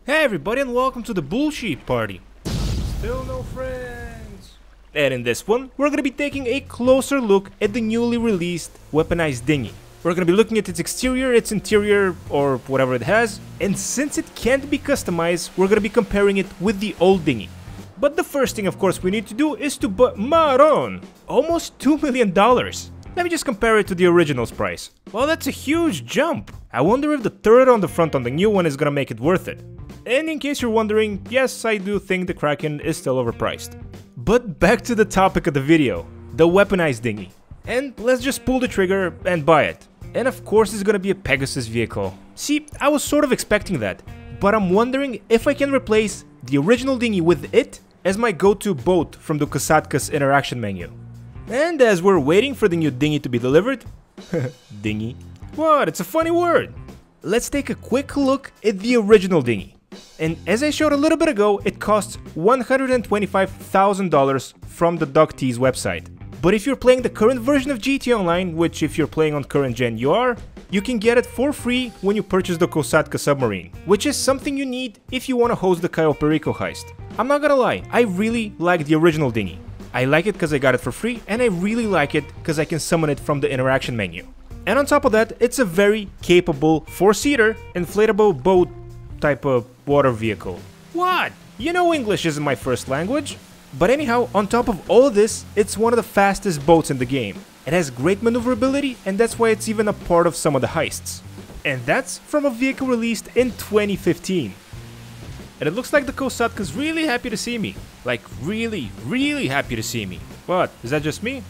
Hey everybody and welcome to the bullshit party. Still no friends. And in this one, we're gonna be taking a closer look at the newly released Weaponized Dinghy. We're gonna be looking at its exterior, its interior, or whatever it has, and since it can't be customized, we're gonna be comparing it with the old dinghy. But the first thing of course we need to do is to Maron! Almost $2 million! Let me just compare it to the original's price. Well, that's a huge jump! I wonder if the turret on the front on the new one is gonna make it worth it. And in case you're wondering, yes, I do think the Kraken is still overpriced. But back to the topic of the video, the Weaponized Dinghy. And let's just pull the trigger and buy it. And of course it's gonna be a Pegasus vehicle. See, I was sort of expecting that, but I'm wondering if I can replace the original dinghy with it as my go-to boat from the Kosatka's interaction menu. And as we're waiting for the new dinghy to be delivered... dinghy? What? It's a funny word! Let's take a quick look at the original dinghy. And as I showed a little bit ago, it costs $125,000 from the DocT's website. But if you're playing the current version of GT Online, which if you're playing on current gen you are, you can get it for free when you purchase the Kosatka submarine, which is something you need if you want to host the Cayo Perico heist. I'm not gonna lie, I really like the original dinghy. I like it because I got it for free, and I really like it because I can summon it from the interaction menu. And on top of that, it's a very capable 4-seater inflatable boat type of water vehicle. What? You know English isn't my first language. But anyhow, on top of all of this, it's one of the fastest boats in the game. It has great maneuverability, and that's why it's even a part of some of the heists. And that's from a vehicle released in 2015. And it looks like the Kosatka's really happy to see me. Like really happy to see me. What? Is that just me?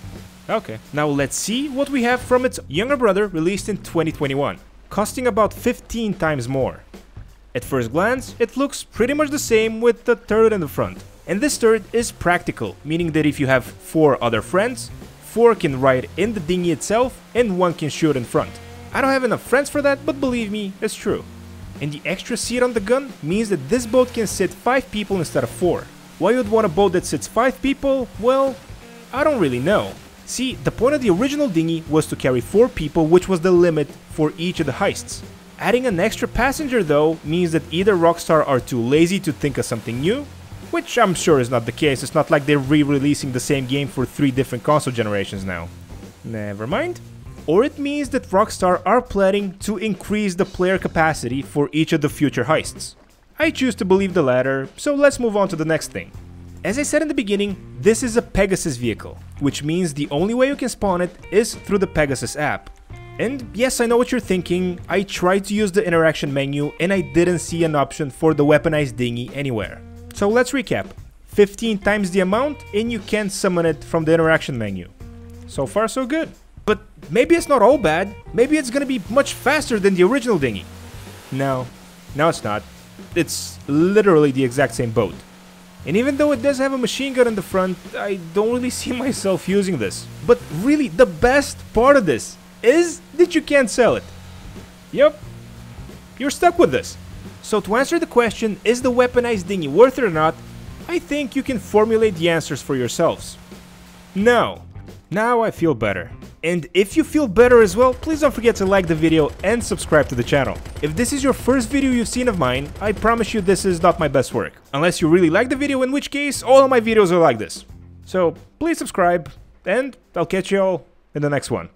Okay. Now let's see what we have from its younger brother released in 2021, costing about 15 times more. At first glance, it looks pretty much the same with the turret in the front. And this turret is practical, meaning that if you have 4 other friends, 4 can ride in the dinghy itself and 1 can shoot in front. I don't have enough friends for that, but believe me, it's true. And the extra seat on the gun means that this boat can sit 5 people instead of 4. Why you'd want a boat that sits 5 people? Well, I don't really know. See, the point of the original dinghy was to carry 4 people, which was the limit for each of the heists. Adding an extra passenger though means that either Rockstar are too lazy to think of something new, which I'm sure is not the case. It's not like they're re-releasing the same game for 3 different console generations now. Never mind. Or it means that Rockstar are planning to increase the player capacity for each of the future heists. I choose to believe the latter, so let's move on to the next thing. As I said in the beginning, this is a Pegasus vehicle, which means the only way you can spawn it is through the Pegasus app. And yes, I know what you're thinking, I tried to use the interaction menu and I didn't see an option for the Weaponized Dinghy anywhere. So let's recap. 15 times the amount and you can summon it from the interaction menu. So far so good. But maybe it's not all bad, maybe it's gonna be much faster than the original dinghy. No, it's not. It's literally the exact same boat. And even though it does have a machine gun in the front, I don't really see myself using this. But really, the best part of this is that you can't sell it. Yep, you're stuck with this. So to answer the question, is the Weaponized Dinghy worth it or not, I think you can formulate the answers for yourselves. No. Now I feel better. And if you feel better as well, please don't forget to like the video and subscribe to the channel. If this is your first video you've seen of mine, I promise you this is not my best work. Unless you really like the video, in which case all of my videos are like this. So please subscribe, and I'll catch you all in the next one.